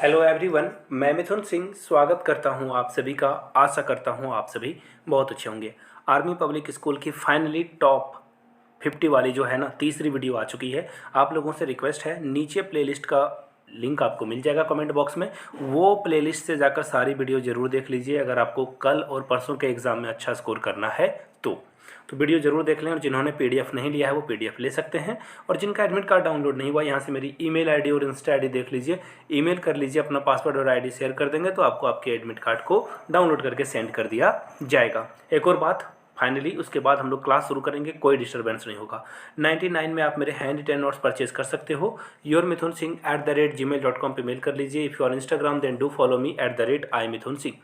Hello everyone, मैं मिथुन सिंह स्वागत करता हूं आप सभी का। आशा करता हूं आप सभी बहुत अच्छे होंगे। आर्मी पब्लिक स्कूल की फाइनली टॉप 50 वाली जो है ना तीसरी वीडियो आ चुकी है। आप लोगों से रिक्वेस्ट है, नीचे प्लेलिस्ट का लिंक आपको मिल जाएगा कमेंट बॉक्स में। वो प्लेलिस्ट से जाकर सारी वीडियो ज़रूर देख लीजिए अगर आपको कल और परसों के एग्ज़ाम में अच्छा स्कोर करना है तो वीडियो जरूर देख लें। और जिन्होंने पीडीएफ नहीं लिया है वो पीडीएफ ले सकते हैं। और जिनका एडमिट कार्ड डाउनलोड नहीं हुआ, यहाँ से मेरी ईमेल आईडी और इंस्टा आईडी देख लीजिए। ईमेल कर लीजिए, अपना पासवर्ड और आईडी शेयर कर देंगे तो आपको आपके एडमिट कार्ड को डाउनलोड करके सेंड कर दिया जाएगा। एक और बात, फाइनली उसके बाद हम लोग क्लास शुरू करेंगे, कोई डिस्टर्बेंस नहीं होगा। 99 में आप मेरे हैंड रिटेन नोट्स परचेज कर सकते हो। yourmithunsinh@gmail.com पे मेल कर लीजिए। If you are Instagram then do follow me @imithunsingh।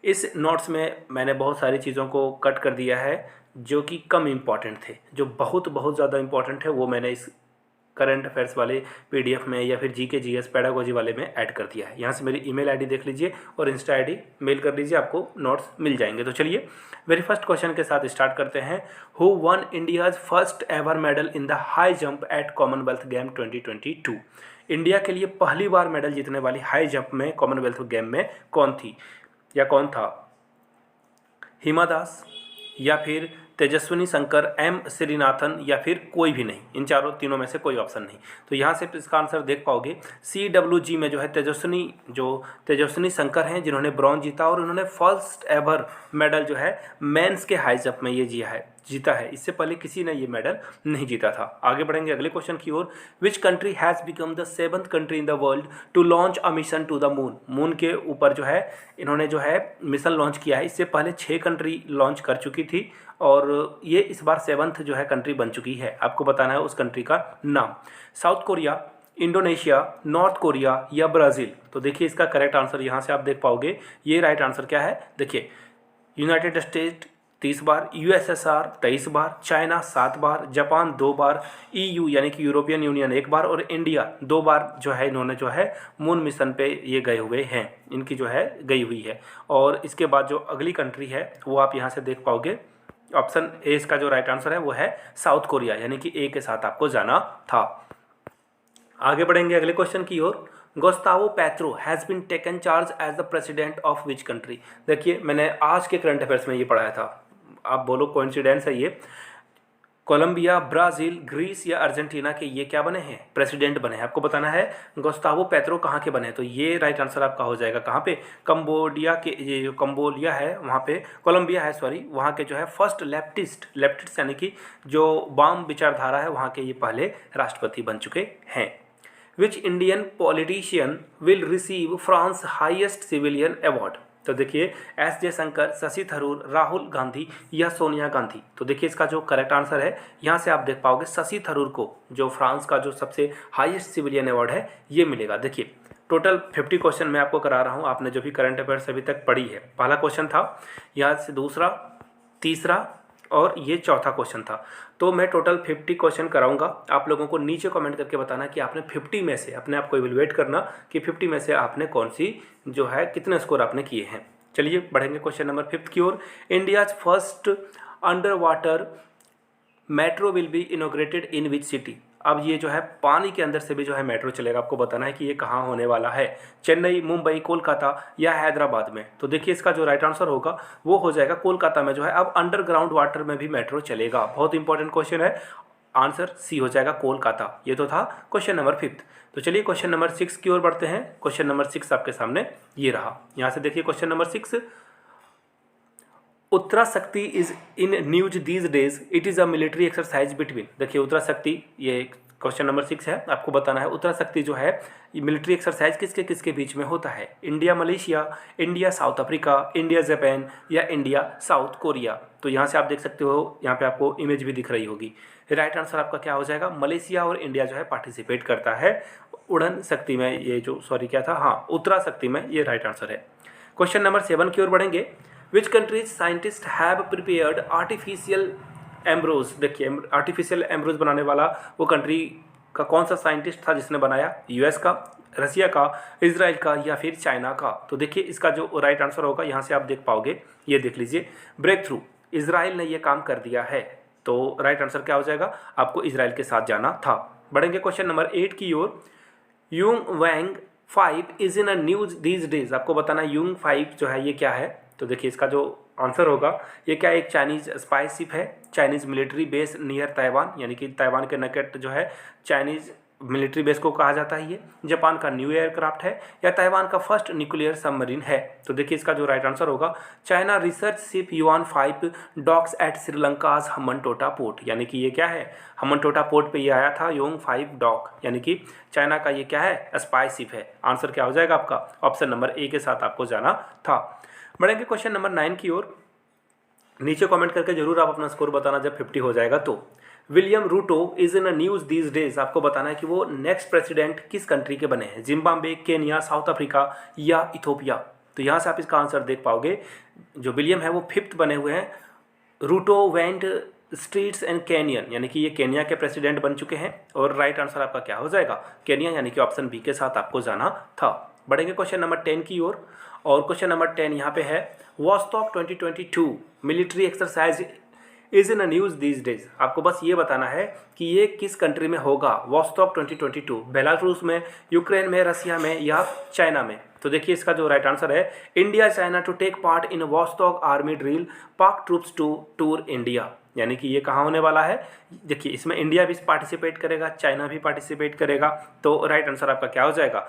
इस नोट्स में मैंने बहुत सारी चीज़ों को कट कर दिया है जो कि कम इम्पॉर्टेंट थे। जो बहुत बहुत ज़्यादा इम्पॉर्टेंट है वो मैंने इस करंट अफेयर्स वाले पीडीएफ में या फिर जीके जीएस पेडागोजी वाले में ऐड कर दिया है। यहाँ से मेरी ईमेल आईडी देख लीजिए और इंस्टा आईडी मेल कर लीजिए, आपको नोट्स मिल जाएंगे। तो चलिए वेरी फर्स्ट क्वेश्चन के साथ स्टार्ट करते हैं। Who one India's first ever medal in the high jump eight Commonwealth game 2022? India के लिए पहली बार मेडल जीतने वाली हाई जंप में कॉमनवेल्थ गेम में कौन थी या कौन था? हिमा दास या फिर तेजस्विनी शंकर, एम श्रीनाथन या फिर कोई भी नहीं। इन तीनों में से कोई ऑप्शन नहीं। तो यहाँ से इसका आंसर देख पाओगे CWG में जो है तेजस्विनी शंकर हैं जिन्होंने ब्रॉन्ज जीता और उन्होंने फर्स्ट एवर मेडल जो है मेंस के हाई जंप में ये जीता है। इससे पहले किसी ने ये मेडल नहीं जीता था। आगे बढ़ेंगे अगले क्वेश्चन की ओर। Which country has become the 7th country in the world to launch a mission to the moon? Moon के ऊपर जो है इन्होंने जो है मिशन लॉन्च किया है। इससे पहले 6 कंट्री लॉन्च कर चुकी थी और ये इस बार 7th जो है कंट्री बन चुकी है। आपको बताना है उस कंट्री का नाम। South Korea, Indonesia, north Korea या ब्राज़ील? तो देखिए इसका करेक्ट आंसर यहाँ से आप देख पाओगे। ये राइट आंसर क्या है? देखिए, यूनाइटेड स्टेट 30 बार, USSR 23 बार, चाइना 7 बार, जापान 2 बार, EU यानी कि यूरोपियन यूनियन 1 बार और इंडिया 2 बार जो है इन्होंने जो है मून मिशन पे ये गए हुए हैं। इनकी जो है गई हुई है। और इसके बाद जो अगली कंट्री है वो आप यहाँ से देख पाओगे। ऑप्शन ए इसका जो राइट आंसर है वो है साउथ कोरिया, यानी कि ए के साथ आपको जाना था। आगे बढ़ेंगे अगले क्वेश्चन की ओर। Gustavo Petro has been taken charge as the president of which country? देखिए मैंने आज के करंट अफेयर्स में ये पढ़ाया था। आप बोलो कोइंसिडेंस है ये? कोलंबिया, ब्राज़ील, ग्रीस या अर्जेंटीना के ये क्या बने हैं? प्रेसिडेंट बने हैं। आपको बताना है गुस्तावो पेट्रो कहाँ के बने हैं। तो ये राइट आंसर आपका हो जाएगा कहाँ पे? कंबोडिया के, ये जो कंबोडिया है वहाँ पे, कोलंबिया है सॉरी, वहाँ के जो है फर्स्ट लेफ्टिस्ट यानी कि जो वाम विचारधारा है वहाँ के ये पहले राष्ट्रपति बन चुके हैं। Which Indian politician will receive France highest civilian award? तो देखिए एस जयशंकर, शशि थरूर, राहुल गांधी या सोनिया गांधी? तो देखिए इसका जो करेक्ट आंसर है यहाँ से आप देख पाओगे शशि थरूर को जो फ्रांस का जो सबसे हाईएस्ट सिविलियन अवार्ड है ये मिलेगा। देखिए टोटल 50 क्वेश्चन मैं आपको करा रहा हूँ। आपने जो भी करंट अफेयर्स अभी तक पढ़ी है, पहला क्वेश्चन था, यहाँ से दूसरा, तीसरा और ये चौथा क्वेश्चन था। तो मैं टोटल 50 क्वेश्चन कराऊंगा। आप लोगों को नीचे कमेंट करके बताना कि आपने 50 में से अपने आप को इवेलुएट करना कि 50 में से आपने कौन सी जो है कितने स्कोर आपने किए हैं। चलिए बढ़ेंगे क्वेश्चन नंबर 5 की ओर। India's first underwater metro will be inaugurated in which city? अब ये जो है पानी के अंदर से भी जो है मेट्रो चलेगा। आपको बताना है कि ये कहाँ होने वाला है। चेन्नई, मुंबई, कोलकाता या हैदराबाद में? तो देखिए इसका जो राइट आंसर होगा वो हो जाएगा कोलकाता में जो है अब अंडरग्राउंड वाटर में भी मेट्रो चलेगा। बहुत इंपॉर्टेंट क्वेश्चन है। आंसर सी हो जाएगा कोलकाता। ये तो था क्वेश्चन नंबर 5। तो चलिए क्वेश्चन नंबर 6 की ओर बढ़ते हैं। क्वेश्चन नंबर 6 आपके सामने ये रहा। यहाँ से देखिए क्वेश्चन नंबर 6, उत्तरा शक्ति is in news these days, it is a military exercise between? देखिए उत्तरा शक्ति, ये क्वेश्चन नंबर 6 है। आपको बताना है उत्तरा शक्ति जो है ये मिलिट्री एक्सरसाइज किसके किसके बीच में होता है? India Malaysia, India south Africa, India Japan या इंडिया साउथ कोरिया? तो यहाँ से आप देख सकते हो, यहाँ पे आपको इमेज भी दिख रही होगी। राइट आंसर आपका क्या हो जाएगा? मलेशिया और इंडिया जो है पार्टिसिपेट करता है उड़न शक्ति में। ये जो सॉरी क्या था, हाँ उत्तरा शक्ति में, ये राइट आंसर है। क्वेश्चन नंबर 7 की ओर बढ़ेंगे। Which countries scientist have prepared artificial Ambrose? देखिए आर्टिफिशियल एम्ब्रोज बनाने वाला वो कंट्री का कौन सा साइंटिस्ट था जिसने बनाया? US का, रसिया का, इजराइल का या फिर चाइना का? तो देखिए इसका जो राइट आंसर होगा यहाँ से आप देख पाओगे, ये देख लीजिए, ब्रेक थ्रू, इजराइल ने ये काम कर दिया है। तो राइट आंसर क्या हो जाएगा? आपको इजराइल के साथ जाना था। बढ़ेंगे क्वेश्चन नंबर 8 की ओर। Yuan Wang five is in a news these days, आपको बताना है यूंग 5 जो है ये क्या है। तो देखिए इसका जो आंसर होगा ये क्या है, एक चाइनीज स्पाई शिप है, Chinese military base near Taiwan, यानी कि ताइवान के निकट जो है चाइनीज मिलिट्री बेस को कहा जाता है ये। जापान का न्यू एयरक्राफ्ट है या ताइवान का फर्स्ट न्यूक्लियर सबमरीन है। तो देखिए इसका जो राइट आंसर होगा, China research ship Yuan 5 docks at Sri Lanka's Hambantota port, यानी कि ये क्या है, हम्बनटोटा पोर्ट पे ये आया था युआन 5 डॉक, यानी कि चाइना का ये क्या है, स्पाई शिप है। आंसर क्या हो जाएगा आपका, ऑप्शन नंबर ए के साथ आपको जाना था। बढ़ेंगे क्वेश्चन नंबर 9 की ओर। नीचे कमेंट करके जरूर आप अपना स्कोर बताना जब 50 हो जाएगा तो। William Ruto is in a news these days, आपको बताना है कि वो नेक्स्ट प्रेसिडेंट किस कंट्री के बने हैं, जिम्बाब्वे, केनिया, साउथ अफ्रीका या इथोपिया। तो यहाँ से आप इसका आंसर देख पाओगे, जो विलियम है वो 5th बने हुए हैं। रूटो वेंट स्ट्रीट्स एंड केनियन, यानी कि ये केनिया के प्रेसिडेंट बन चुके हैं। और राइट आंसर आपका क्या हो जाएगा, केनिया, यानी कि ऑप्शन बी के साथ आपको जाना था। बढ़ेंगे क्वेश्चन नंबर 10 की ओर। और क्वेश्चन नंबर 10 यहाँ पे है, Vostok 2022 military exercise is in a news these days, आपको बस ये बताना है कि ये किस कंट्री में होगा, वॉस्टॉक 2022, बेलारूस में, यूक्रेन में, रसिया में या चाइना में। तो देखिए इसका जो राइट आंसर है, India China to take part in Vostok army drill, Pak troops to tour India, यानी कि ये कहाँ होने वाला है। देखिए इसमें इंडिया भी पार्टिसिपेट करेगा, चाइना भी पार्टिसिपेट करेगा। तो राइट आंसर आपका क्या हो जाएगा,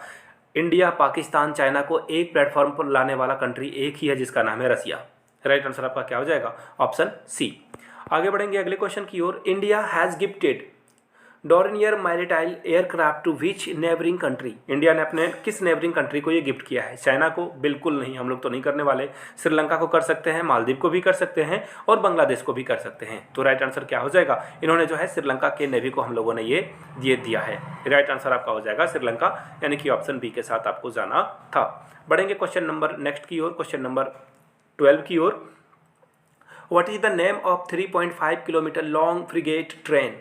इंडिया, पाकिस्तान, चाइना को एक प्लेटफॉर्म पर लाने वाला कंट्री एक ही है जिसका नाम है रसिया। राइट आंसर आपका क्या हो जाएगा, ऑप्शन सी। आगे बढ़ेंगे अगले क्वेश्चन की ओर। India has gifted Dornier maritime aircraft to which neighbouring country, India ने अपने किस नेबरिंग कंट्री को ये गिफ्ट किया है। चाइना को बिल्कुल नहीं, हम लोग तो नहीं करने वाले। श्रीलंका को कर सकते हैं, मालदीव को भी कर सकते हैं और बांग्लादेश को भी कर सकते हैं। तो राइट आंसर क्या हो जाएगा, इन्होंने जो है श्रीलंका के नेवी को हम लोगों ने ये दिया है। राइट आंसर आपका हो जाएगा श्रीलंका, यानी कि ऑप्शन बी के साथ आपको जाना था। बढ़ेंगे क्वेश्चन नंबर नेक्स्ट की ओर, क्वेश्चन नंबर 12 की ओर। What is the name of 3.5 kilometer long frigate train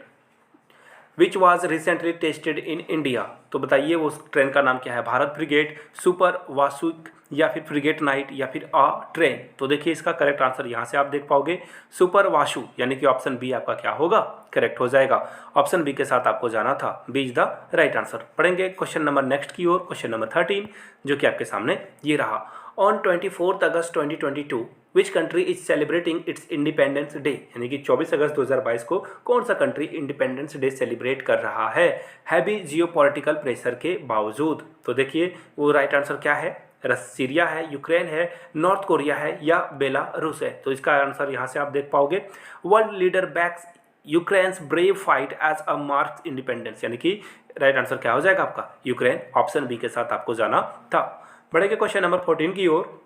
which was recently tested in India? तो बताइए वो ट्रेन का नाम क्या है, भारत फ्रिगेट, सुपर वासुक या फिर फ्रिगेट नाइट या फिर अ ट्रेन। तो देखिए इसका करेक्ट आंसर यहाँ से आप देख पाओगे, सुपर वाशु, यानी कि ऑप्शन बी आपका क्या होगा, करेक्ट हो जाएगा। ऑप्शन बी के साथ आपको जाना था, B is the right answer. पढ़ेंगे क्वेश्चन नंबर नेक्स्ट की ओर, क्वेश्चन नंबर 13 जो कि आपके सामने ये रहा। On 24 August 2022 which country is celebrating it's independence day, यानी कि 24 अगस्त 2022 को कौन सा कंट्री इंडिपेंडेंस डे सेलिब्रेट कर रहा है, हैवी जियोपॉलिटिकल प्रेशर के बावजूद। तो देखिए वो राइट आंसर क्या है, सीरिया है, यूक्रेन है, नॉर्थ कोरिया है या बेलारूस है। तो इसका आंसर यहाँ से आप देख पाओगे, world leader backs Ukraine's brave fight as a marks independence, यानी कि राइट आंसर क्या हो जाएगा आपका, यूक्रेन, ऑप्शन बी के साथ आपको जाना था। बढ़ेंगे क्वेश्चन नंबर 14 की ओर।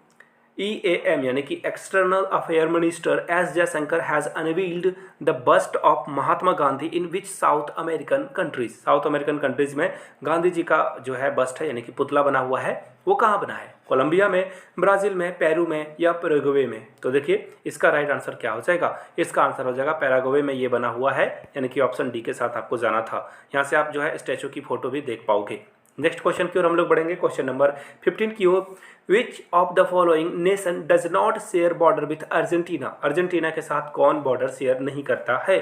EAM यानी कि external affair minister S Jaishankar has unveiled the bust of Mahatma Gandhi in which South American countries, South American countries में गांधी जी का जो है बस्ट है, यानी कि पुतला बना हुआ है, वो कहाँ बना है, कोलंबिया में, ब्राज़ील में, पेरू में या पैराग्वे में। तो देखिए इसका राइट आंसर क्या हो जाएगा, इसका आंसर हो जाएगा पैराग्वे में ये बना हुआ है, यानी कि ऑप्शन डी के साथ आपको जाना था। यहाँ से आप जो है स्टैचू की फोटो भी देख पाओगे। नेक्स्ट क्वेश्चन की ओर हम लोग बढ़ेंगे, क्वेश्चन नंबर 15 की ओर। Which of the following nation does not share border with Argentina, Argentina के साथ कौन बॉर्डर शेयर नहीं करता है,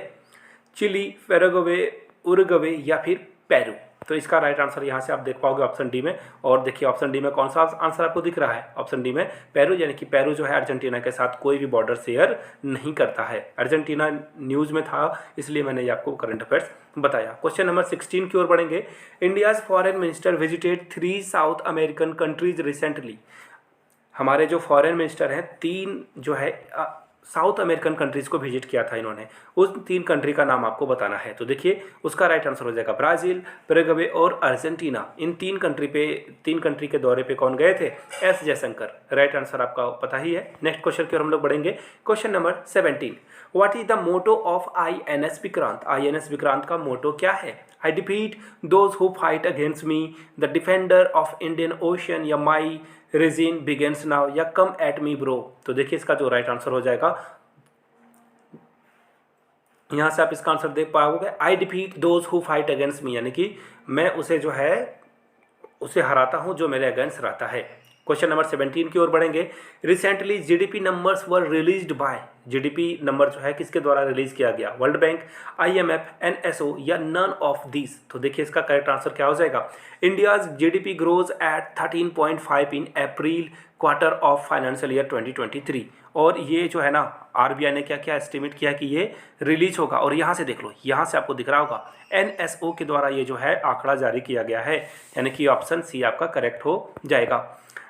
चिली, पैराग्वे, उरुग्वे या फिर पेरू। तो इसका राइट आंसर यहाँ से आप देख पाओगे ऑप्शन डी में। और देखिए ऑप्शन डी में कौन सा आंसर आपको दिख रहा है, ऑप्शन डी में पेरू, यानी कि पेरू जो है अर्जेंटीना के साथ कोई भी बॉर्डर शेयर नहीं करता है। अर्जेंटीना न्यूज़ में था इसलिए मैंने ये आपको करंट अफेयर्स बताया। क्वेश्चन नंबर 16 की ओर बढ़ेंगे। India's foreign minister visited 3 south American countries recently, हमारे जो फॉरेन मिनिस्टर हैं 3 जो है साउथ अमेरिकन कंट्रीज़ को विजिट किया था इन्होंने, उस 3 कंट्री का नाम आपको बताना है। तो देखिए उसका राइट आंसर हो जाएगा ब्राज़ील, पैराग्वे और अर्जेंटीना। इन 3 कंट्री के दौरे पे कौन गए थे, एस जयशंकर। राइट आंसर आपका पता ही है। नेक्स्ट क्वेश्चन की ओर हम लोग बढ़ेंगे, question number 17। What is the motto of INS Vikrant, INS Vikrant का मोटो क्या है, I defeat those who fight against me, the defender of Indian Ocean या माई रेजिन बिगेन्स नाउ या कम एट मी ब्रो। तो देखिए इसका जो राइट आंसर हो जाएगा, यहां से आप इसका आंसर देख पाओगे, I defeat those who fight against me, यानी कि मैं उसे जो है उसे हराता हूं जो मेरे अगेंस्ट रहता है। क्वेश्चन नंबर 17 की ओर बढ़ेंगे। Recently GDP numbers were released by, GDP number जो है किसके द्वारा रिलीज किया गया? वर्ल्ड बैंक, आईएमएफ, एनएसओ या नन ऑफ दीज? तो देखिए इसका करेक्ट आंसर क्या हो जाएगा? India's GDP grows at 13.5 in April quarter of financial year 2023। और ये जो है ना, आरबीआई ने क्या क्या एस्टिमेट किया कि ये रिलीज होगा। और यहाँ से देख लो, यहाँ से आपको दिख रहा होगा एनएसओ के द्वारा ये जो है आंकड़ा जारी किया गया है, यानी कि ऑप्शन सी आपका करेक्ट हो जाएगा।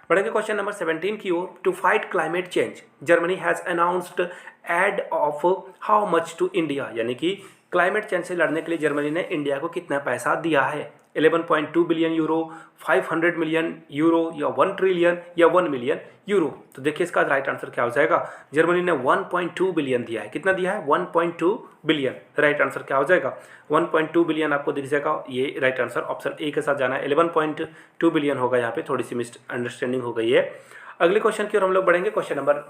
बढ़ेंगे क्वेश्चन नंबर 17 की ओर। To fight climate change Germany has announced aid of how much to India, यानी कि क्लाइमेट चेंज से लड़ने के लिए जर्मनी ने इंडिया को कितना पैसा दिया है? 11.2 बिलियन यूरो, 500 मिलियन यूरो या 1 ट्रिलियन या 1 मिलियन यूरो? तो देखिए इसका राइट आंसर क्या हो जाएगा? जर्मनी ने 1.2 बिलियन दिया है। कितना दिया है? 1.2 बिलियन। राइट आंसर क्या हो जाएगा? 1.2 बिलियन आपको दिख जाएगा। ये राइट आंसर ऑप्शन ए के साथ जाना है। 11.2 बिलियन होगा, यहाँ पे थोड़ी सी मिस अंडरस्टैंडिंग हो गई है। अगले क्वेश्चन की ओर हम लोग बढ़ेंगे। Question number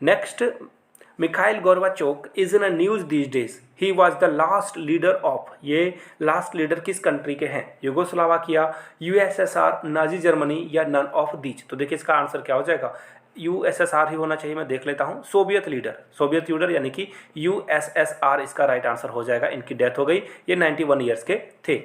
next, Mikhail Gorbachev is in news these days, he was the last leader of, ये लास्ट लीडर किस कंट्री के हैं? युगोस्लावाकिया, यूएसएसआर, नाजी जर्मनी या नन ऑफ दीज? तो देखिए इसका आंसर क्या हो जाएगा? यूएसएसआर ही होना चाहिए, मैं देख लेता हूँ। सोवियत लीडर यानी कि यूएसएसआर इसका राइट आंसर हो जाएगा। इनकी डेथ हो गई, ये 91 ईयर्स के थे।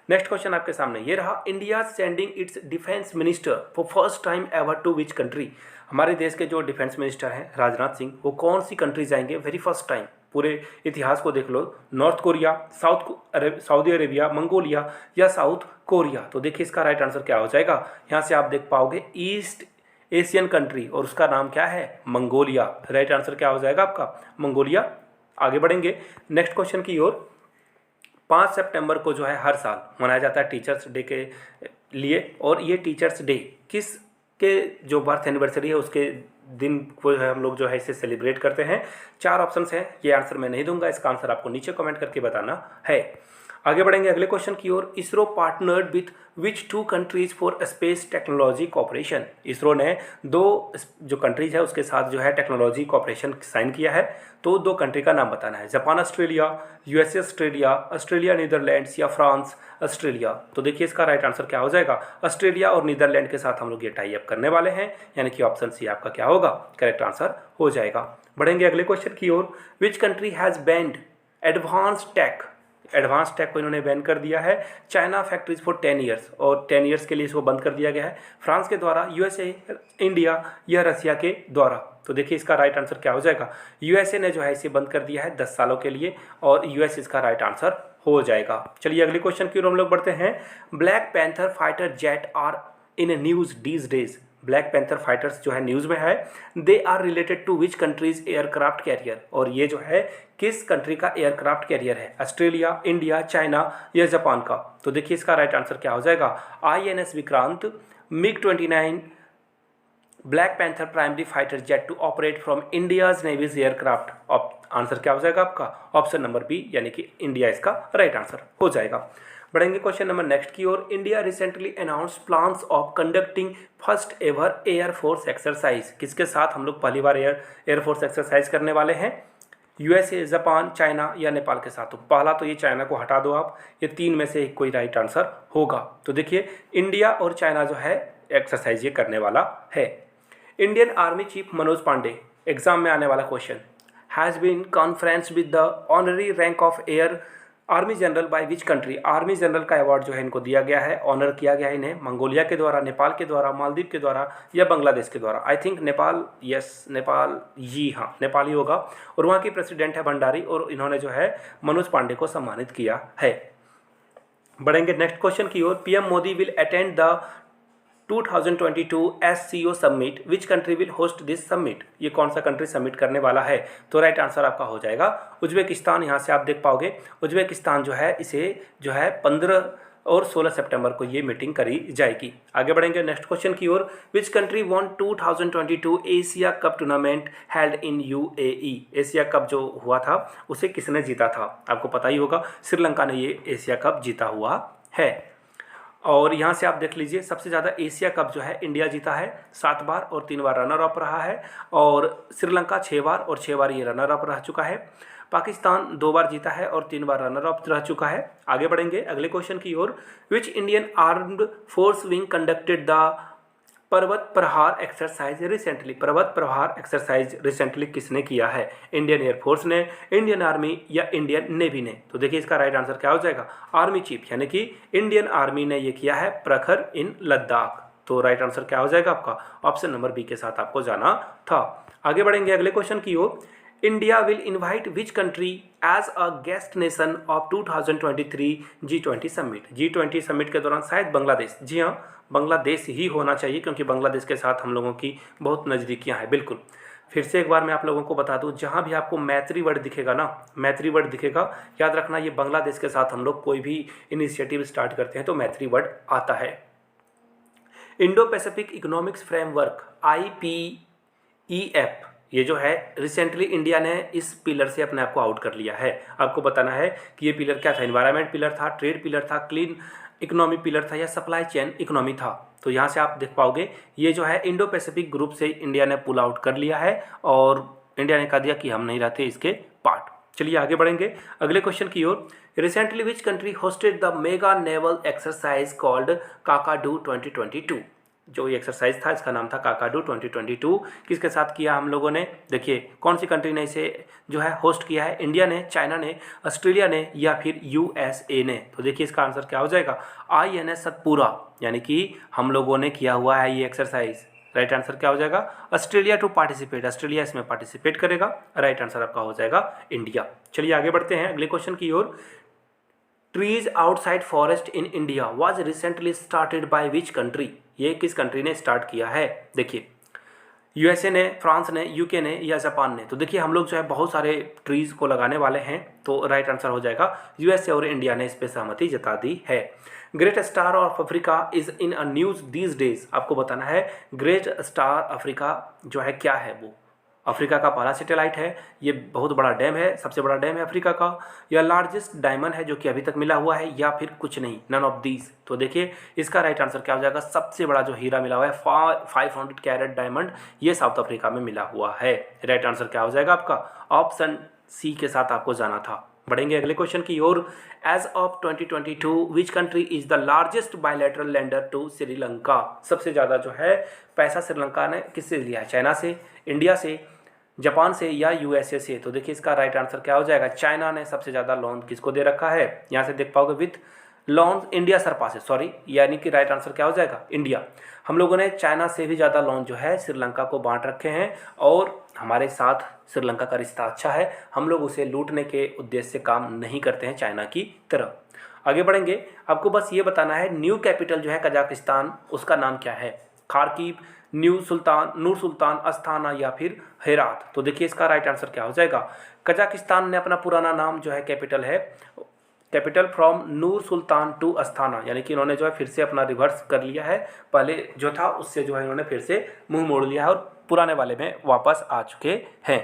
नेक्स्ट क्वेश्चन आपके सामने ये रहा। India sending its defence minister for first time ever to which country? हमारे देश के जो डिफेंस मिनिस्टर हैं राजनाथ सिंह, वो कौन सी कंट्री जाएंगे वेरी फर्स्ट टाइम? पूरे इतिहास को देख लो। North Korea, Saudi Arabia, Mongolia या साउथ कोरिया? तो देखिए इसका राइट आंसर क्या हो जाएगा? यहाँ से आप देख पाओगे ईस्ट एशियन कंट्री, और उसका नाम क्या है? मंगोलिया। राइट आंसर क्या हो जाएगा आपका? मंगोलिया। आगे बढ़ेंगे नेक्स्ट क्वेश्चन की ओर। 5 सितंबर को जो है हर साल मनाया जाता है टीचर्स डे के लिए, और ये टीचर्स डे किस के जो बर्थ एनिवर्सरी है उसके दिन को है हम लोग जो है इसे सेलिब्रेट करते हैं। 4 ऑप्शंस हैं, ये आंसर मैं नहीं दूंगा, इसका आंसर आपको नीचे कमेंट करके बताना है। आगे बढ़ेंगे अगले क्वेश्चन की ओर। ISRO partnered with which 2 countries for space technology cooperation? ISRO ने 2 जो कंट्रीज है उसके साथ जो है टेक्नोलॉजी कॉपरेशन साइन किया है। तो 2 कंट्री का नाम बताना है। Japan Australia, USA Australia, Australia Netherlands या फ्रांस ऑस्ट्रेलिया? तो देखिए इसका राइट आंसर क्या हो जाएगा? ऑस्ट्रेलिया और नीदरलैंड के साथ हम लोग ये टाई अप करने वाले हैं, यानी कि ऑप्शन सी आपका क्या होगा? करेक्ट आंसर हो जाएगा। बढ़ेंगे अगले क्वेश्चन की ओर। Which country has banned advance tech को इन्होंने बैन कर दिया है चाइना फैक्ट्रीज फॉर 10 ईयर्स, और 10 ईयर्स के लिए इसको बंद कर दिया गया है। फ्रांस के द्वारा, यूएसए, इंडिया या रसिया के द्वारा? तो देखिए इसका राइट आंसर क्या हो जाएगा? यूएसए ने जो है इसे बंद कर दिया है 10 सालों के लिए, और यूएस इसका राइट आंसर हो जाएगा। चलिए अगले क्वेश्चन की ओर हम लोग बढ़ते हैं। Black Panther fighter jet are in news these days, Black Panther fighters जो है न्यूज़ में है। They are related to which countries aircraft carrier, और ये जो है किस कंट्री का एयरक्राफ्ट कैरियर है? ऑस्ट्रेलिया, इंडिया, चाइना या जापान का? तो देखिए इसका राइट आंसर क्या हो जाएगा? INS Vikrant, MiG 29 Black Panther primary fighter jet to operate from India's navy's aircraft. Answer क्या हो जाएगा आपका? ऑप्शन नंबर बी, यानी कि इंडिया इसका राइट आंसर हो जाएगा। बढ़ेंगे क्वेश्चन नंबर नेक्स्ट की ओर। India recently announce plans of conducting first ever air force exercise, किसके साथ हम लोग पहली बार एयरफोर्स एक्सरसाइज करने वाले हैं? यूएसए, जापान, चाइना या नेपाल के साथ? तो पहला तो ये चाइना को हटा दो आप, ये 3 में से कोई राइट आंसर होगा। तो देखिए इंडिया और चाइना जो है एक्सरसाइज ये करने वाला है। Indian army chief Manoj Pandey, exam में आने वाला question, has been conference with the honorary rank of air army general by which country? Army general का अवार्ड जो है इनको दिया गया है, ऑनर किया गया है इन्हें मंगोलिया के द्वारा, नेपाल के द्वारा, मालदीव के द्वारा या बांग्लादेश के द्वारा? I think Nepal, yes Nepal, जी हाँ नेपाल ही होगा। और वहाँ की प्रेसिडेंट है भंडारी, और इन्होंने जो है मनोज पांडे को सम्मानित किया है। बढ़ेंगे नेक्स्ट क्वेश्चन की ओर। PM Modi will attend the 2022 SCO summit, which country will host this summit? ये कौन सा कंट्री समिट करने वाला है? तो राइट आंसर आपका हो जाएगा उज्बेकिस्तान। यहाँ से आप देख पाओगे उज्बेकिस्तान जो है इसे जो है 15 और 16 सितंबर को ये मीटिंग करी जाएगी। आगे बढ़ेंगे नेक्स्ट क्वेश्चन की ओर। Which country won 2022 Asia Cup tournament held in UAE? Asia Cup जो हुआ था उसे किसने जीता था? आपको पता ही होगा, श्रीलंका ने ये एशिया कप जीता हुआ है। और यहाँ से आप देख लीजिए सबसे ज़्यादा एशिया कप जो है इंडिया जीता है 7 बार, और 3 बार रनर अप रहा है, और श्रीलंका 6 बार और 6 बार ये रनर अप रह चुका है। पाकिस्तान 2 बार जीता है और 3 बार रनर अप रह चुका है। आगे बढ़ेंगे अगले क्वेश्चन की ओर। Which Indian armed force wing conducted the Parvat Prahar exercise recently, पर्वत प्रहार एक्सरसाइज रिसेंटली किसने किया है? इंडियन एयरफोर्स ने, इंडियन आर्मी या इंडियन नेवी ने? तो देखिए इसका राइट आंसर क्या हो जाएगा? आर्मी चीफ, यानी कि इंडियन आर्मी ने ये किया है, प्रखर इन लद्दाख। तो राइट आंसर क्या हो जाएगा आपका? ऑप्शन नंबर बी के साथ आपको जाना था। आगे बढ़ेंगे अगले क्वेश्चन की ओर। India will invite which country as a guest nation of 2023 G20 summit? G20 summit के दौरान शायद बांग्लादेश, जी हाँ बांग्लादेश ही होना चाहिए, क्योंकि बांग्लादेश के साथ हम लोगों की बहुत नज़दीकियाँ हैं। बिल्कुल, फिर से एक बार मैं आप लोगों को बता दूं, जहाँ भी आपको मैत्री वर्ड दिखेगा ना, मैत्री वर्ड दिखेगा, याद रखना ये बांग्लादेश के साथ हम लोग कोई भी इनिशिएटिव स्टार्ट करते हैं तो मैत्री वर्ड आता है। Indo Pacific economics framework IPEF, ये जो है रिसेंटली इंडिया ने इस पिलर से अपने आप को आउट कर लिया है। आपको बताना है कि ये पिलर क्या था, एनवायरनमेंट पिलर था, ट्रेड पिलर था, क्लीन इकोनॉमी पिलर था या सप्लाई चेन इकोनॉमी था? तो यहाँ से आप देख पाओगे ये जो है इंडो पैसिफिक ग्रुप से इंडिया ने पुल आउट कर लिया है और इंडिया ने कह दिया कि हम नहीं रहते इसके पार्ट। चलिए आगे बढ़ेंगे अगले क्वेश्चन की ओर। Recently which country hosted the mega naval exercise called Kakadu 2022? जो ये एक्सरसाइज था इसका नाम था काकाडू 2022। किसके साथ किया हम लोगों ने? देखिए कौन सी कंट्री ने इसे जो है होस्ट किया है? इंडिया ने, चाइना ने, ऑस्ट्रेलिया ने या फिर USA ने? तो देखिए इसका आंसर क्या हो जाएगा? INS सतपुरा, यानी कि हम लोगों ने किया हुआ है ये एक्सरसाइज। राइट आंसर क्या हो जाएगा? ऑस्ट्रेलिया टू पार्टिसिपेट, ऑस्ट्रेलिया इसमें पार्टिसिपेट करेगा। राइट आंसर आपका हो जाएगा इंडिया। चलिए आगे बढ़ते हैं अगले क्वेश्चन की ओर। Trees outside forest in India was recently started by which country? ये किस कंट्री ने स्टार्ट किया है? देखिए USA ने, फ्रांस ने, UK ने या जापान ने? तो देखिए हम लोग जो है बहुत सारे ट्रीज को लगाने वाले हैं, तो राइट आंसर हो जाएगा USA और इंडिया ने इस पर सहमति जता दी है। Great star of Africa is in a news these days. आपको बताना है ग्रेट स्टार अफ्रीका जो है क्या है? वो अफ्रीका का पहला सैटेलाइट है, ये बहुत बड़ा डैम है, सबसे बड़ा डैम है अफ्रीका का, या लार्जेस्ट डायमंड है जो कि अभी तक मिला हुआ है, या फिर कुछ नहीं, नन ऑफ दीज? तो देखिए इसका राइट आंसर क्या हो जाएगा? सबसे बड़ा जो हीरा मिला हुआ है 500 कैरेट डायमंड, ये साउथ अफ्रीका में मिला हुआ है। राइट आंसर क्या हो जाएगा आपका? ऑप्शन सी के साथ आपको जाना था। बढ़ेंगे अगले क्वेश्चन की ओर। As of 2022 which country is the largest bilateral lender to Sri Lanka? सबसे ज़्यादा जो है पैसा श्रीलंका ने किससे लिया है? चाइना से, इंडिया से, जापान से या USA से? तो देखिए इसका राइट आंसर क्या हो जाएगा? चाइना ने सबसे ज़्यादा लोन किसको दे रखा है? यहाँ से देख पाओगे with loan India surpasses, sorry, यानी कि राइट आंसर क्या हो जाएगा? इंडिया। हम लोगों ने चाइना से भी ज़्यादा लोन जो है श्रीलंका को बांट रखे हैं और हमारे साथ श्रीलंका का रिश्ता अच्छा है, हम लोग उसे लूटने के उद्देश्य से काम नहीं करते हैं चाइना की तरह। आगे बढ़ेंगे, आपको बस ये बताना है न्यू कैपिटल जो है कजाकिस्तान, उसका नाम क्या है? खार्किव, नूर सुल्तान, अस्थाना या फिर हेरात? तो देखिए इसका राइट आंसर क्या हो जाएगा? कजाकिस्तान ने अपना पुराना नाम जो है कैपिटल है, capital from Nur Sultan to Astana, यानी कि इन्होंने जो है फिर से अपना रिवर्स कर लिया है, पहले जो था उससे जो है इन्होंने फिर से मुंह मोड़ लिया है और पुराने वाले में वापस आ चुके हैं।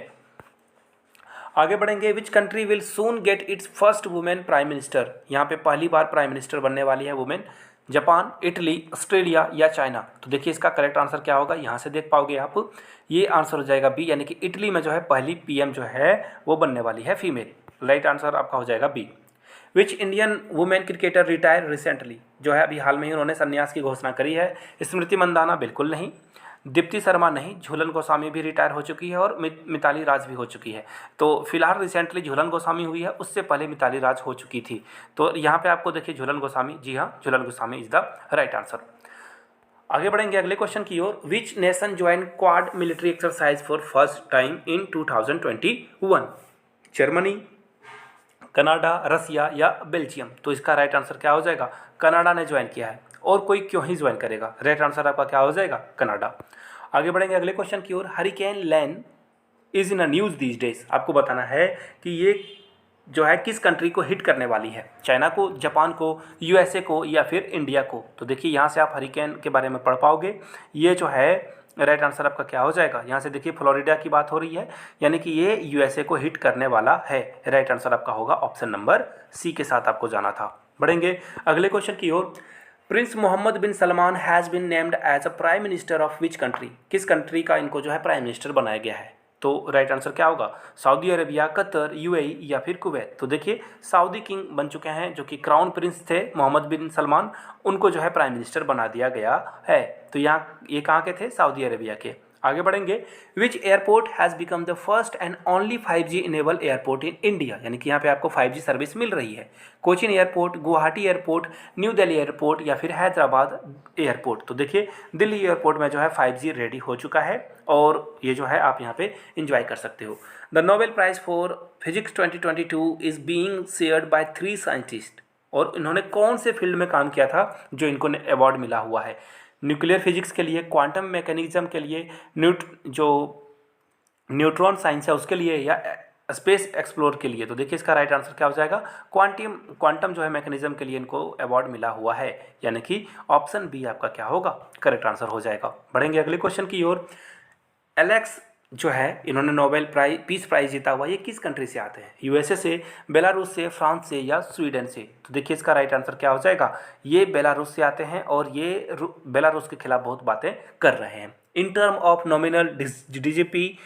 आगे बढ़ेंगे। विच country will soon gate it's first women prime minister? यहाँ पे पहली बार प्राइम मिनिस्टर बनने वाली है वुमेन। जापान, इटली, ऑस्ट्रेलिया या चाइना? तो देखिए इसका करेक्ट आंसर क्या होगा? यहाँ से देख पाओगे आप, ये आंसर हो जाएगा बी, यानी कि इटली में जो है पहली PM जो है वो बनने वाली है फीमेल। राइट आंसर आपका हो जाएगा B. Which Indian women cricketer retire recently? जो है अभी हाल में ही उन्होंने संन्यास की घोषणा करी है। स्मृति मंदाना बिल्कुल नहीं, दीप्ति शर्मा नहीं, झूलन गोस्वामी भी रिटायर हो चुकी है और मिताली राज भी हो चुकी है। तो फिलहाल रिसेंटली झूलन गोस्वामी हुई है, उससे पहले मिताली राज हो चुकी थी। तो यहाँ पे आपको देखिए झूलन गोस्वामी, जी हाँ Jhulan Goswami is the right answer. आगे बढ़ेंगे अगले क्वेश्चन की ओर। Which nation join Quad military exercise for first time in 2021? Germany, Canada, Russia या बेल्जियम? तो इसका राइट आंसर क्या हो जाएगा? कनाडा ने ज्वाइन किया है, और कोई क्यों ही ज्वाइन करेगा? राइट आंसर आपका क्या हो जाएगा? कनाडा। आगे बढ़ेंगे अगले क्वेश्चन की ओर। Hurricane Lan is in a news these days. आपको बताना है कि ये जो है किस कंट्री को हिट करने वाली है? चाइना को, जापान को, USA को या फिर इंडिया को? तो देखिए यहाँ से आप हरिकेन के बारे में पढ़ पाओगे। ये जो है राइट आंसर आपका क्या हो जाएगा? यहाँ से देखिए फ्लोरिडा की बात हो रही है, यानी कि ये USA को हिट करने वाला है। राइट आंसर आपका होगा ऑप्शन नंबर सी के साथ आपको जाना था। बढ़ेंगे अगले क्वेश्चन की ओर। Prince Mohammed bin Salman has been named as a prime minister of which country? किस कंट्री का इनको जो है प्राइम मिनिस्टर बनाया गया है? तो राइट आंसर क्या होगा? सऊदी अरेबिया, कतर, यूएई या फिर कुवैत। तो देखिए सऊदी किंग बन चुके हैं जो कि क्राउन प्रिंस थे मोहम्मद बिन सलमान, उनको जो है प्राइम मिनिस्टर बना दिया गया है। तो यहाँ ये कहाँ के थे? सऊदी अरेबिया के। आगे बढ़ेंगे। Which airport has become the first and only 5G enable airport in India, यानी कि यहाँ पे आपको 5G सर्विस मिल रही है। Cochin airport, Guwahati airport, new Delhi airport या फिर हैदराबाद एयरपोर्ट। तो देखिए दिल्ली एयरपोर्ट में जो है 5G रेडी हो चुका है और ये जो है आप यहाँ पे इंजॉय कर सकते हो। The Nobel prize for physics 2022 is being shared by 3 scientist. और इन्होंने कौन से फील्ड में काम किया था जो इनको अवार्ड मिला हुआ है? न्यूक्लियर फिजिक्स के लिए, क्वांटम मैकेनिज्म के लिए, न्यूट्रॉन साइंस है उसके लिए, या स्पेस एक्सप्लोर के लिए। तो देखिए इसका राइट आंसर क्या हो जाएगा? क्वांटम जो है मैकेनिज्म के लिए इनको अवार्ड मिला हुआ है, यानी कि ऑप्शन बी आपका क्या होगा? करेक्ट आंसर हो जाएगा। बढ़ेंगे अगले क्वेश्चन की ओर। एलेक्स जो है इन्होंने नोबेल पीस प्राइज जीता हुआ, ये किस कंट्री से आते हैं? यूएसए से, बेलारूस से, फ्रांस से या स्वीडन से? तो देखिए इसका राइट आंसर क्या हो जाएगा? ये बेलारूस से आते हैं और ये बेलारूस के खिलाफ बहुत बातें कर रहे हैं। In term of nominal DGP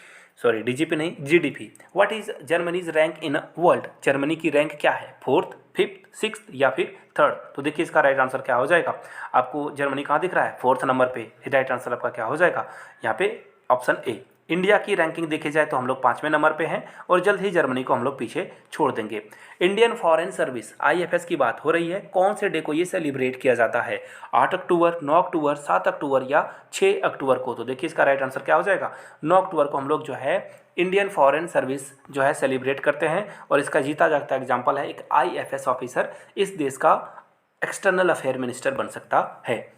नहीं, GDP, what is Germany's rank in world? Germany की रैंक क्या है? 4th, 5th, 6th या फिर 3rd? तो देखिए इसका राइट आंसर क्या हो जाएगा? आपको जर्मनी कहाँ दिख रहा है? 4th नंबर पे। राइट आंसर आपका क्या हो जाएगा? यहाँ पे ऑप्शन ए। इंडिया की रैंकिंग देखी जाए तो हम लोग 5वें नंबर पे हैं और जल्द ही जर्मनी को हम लोग पीछे छोड़ देंगे। इंडियन फॉरेन सर्विस IFS की बात हो रही है, कौन से डे को ये सेलिब्रेट किया जाता है? 8 अक्टूबर, 9 अक्टूबर, 7 अक्टूबर या 6 अक्टूबर को? तो देखिए इसका राइट आंसर क्या हो जाएगा? 9 अक्टूबर को हम लोग जो है इंडियन फॉरेन सर्विस जो है सेलिब्रेट करते हैं और इसका जीता जागता एग्जाम्पल है एक IFS ऑफिसर इस देश का एक्सटर्नल अफेयर मिनिस्टर बन सकता है।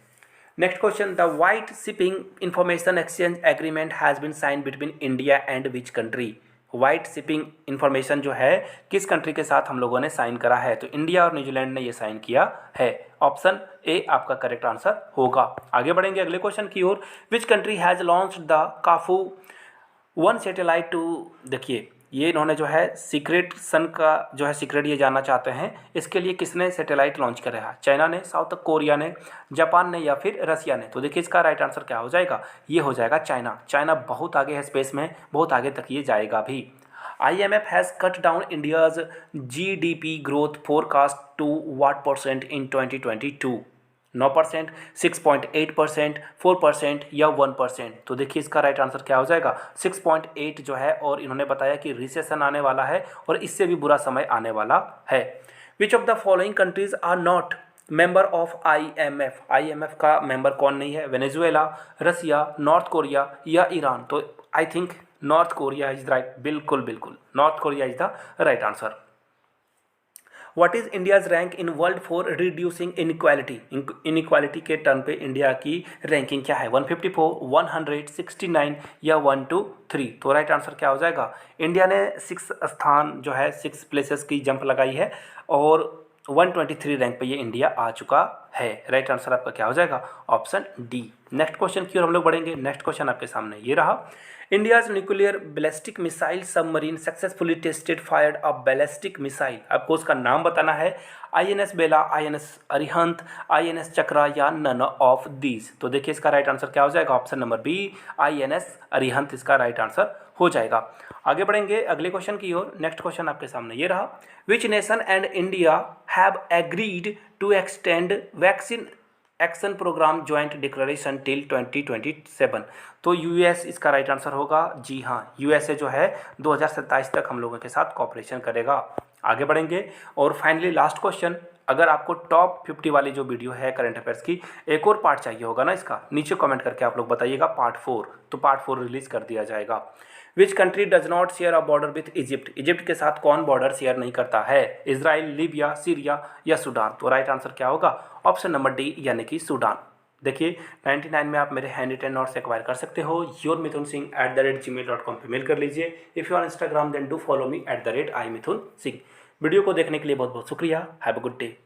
Next question, the white shipping information exchange agreement has been sign between India and which country? White shipping information जो है किस कंट्री के साथ हम लोगों ने साइन करा है? तो इंडिया और न्यूजीलैंड ने ये साइन किया है। ऑप्शन ए आपका करेक्ट आंसर होगा। आगे बढ़ेंगे अगले क्वेश्चन की ओर। Which country has launched the Kafu 1 satellite two? देखिए ये इन्होंने जो है सीक्रेट सन का जो है सीक्रेट ये जानना चाहते हैं, इसके लिए किसने सैटेलाइट लॉन्च करा है? चाइना ने, साउथ कोरिया ने, जापान ने या फिर रसिया ने? तो देखिए इसका राइट आंसर क्या हो जाएगा? ये हो जाएगा चाइना। चाइना बहुत आगे है स्पेस में, बहुत आगे तक ये जाएगा भी। IMF has cut down India's GDP growth forecast to what percent in 2022? 9%, 6.8%, 4% या 1%? तो देखिए इसका राइट आंसर क्या हो जाएगा? 6.8 जो है, और इन्होंने बताया कि रिसेशन आने वाला है और इससे भी बुरा समय आने वाला है। Which of the following countries are not member of IMF? IMF का मेंबर कौन नहीं है? वेनेजुएला, रसिया, नॉर्थ कोरिया या ईरान? तो I think North Korea is right. बिल्कुल North Korea is the right answer. What is India's rank in world for reducing inequality? Inequality के term पे India की रैंकिंग क्या है? 154, 100, 69 या 1 to 3? तो राइट आंसर क्या हो जाएगा? इंडिया ने 6 स्थान जो है 6 प्लेसेस की जंप लगाई है और 123 रैंक पे ये इंडिया आ चुका है। राइट आंसर आपका क्या हो जाएगा? Option D. नेक्स्ट क्वेश्चन की ओर हम लोग बढ़ेंगे। नेक्स्ट क्वेश्चन आपके सामने ये रहा। India's nuclear ballistic missile submarine successfully tested fired a ballistic missile. आपको उसका नाम बताना है। INS बेला, INS अरिहंत, INS चक्रा या नन ऑफ दीज? तो देखिए इसका राइट आंसर क्या हो जाएगा? Option number B, INS Arihant इसका राइट आंसर हो जाएगा। आगे बढ़ेंगे अगले क्वेश्चन की ओर। नेक्स्ट क्वेश्चन आपके सामने ये रहा। Which nation and India have agreed to extend vaccine action programme joint declaration till 2027? तो US इसका राइट आंसर होगा। जी हाँ, USA जो है 2027 तक हम लोगों के साथ कॉपरेशन करेगा। आगे बढ़ेंगे और फाइनली लास्ट क्वेश्चन। अगर आपको टॉप 50 वाली जो वीडियो है करंट अफेयर्स की, एक और पार्ट चाहिए होगा ना इसका, नीचे कमेंट करके आप लोग बताइएगा पार्ट 4, तो पार्ट 4 रिलीज कर दिया जाएगा। Which country does not share a border with Egypt? Egypt के साथ कौन बॉर्डर शेयर नहीं करता है? इजराइल, लीबिया, सीरिया या सूडान? तो राइट आंसर क्या होगा? ऑप्शन नंबर डी यानी कि सूडान। देखिए 99 में आप मेरे हैंड रिटन नोट्स एक्वायर कर सकते हो। yourmithunsingh@gmail.com पे मेल कर लीजिए। If you are Instagram then do follow me @IMithunSingh। Video को देखने के लिए बहुत बहुत शुक्रिया। Have a good day.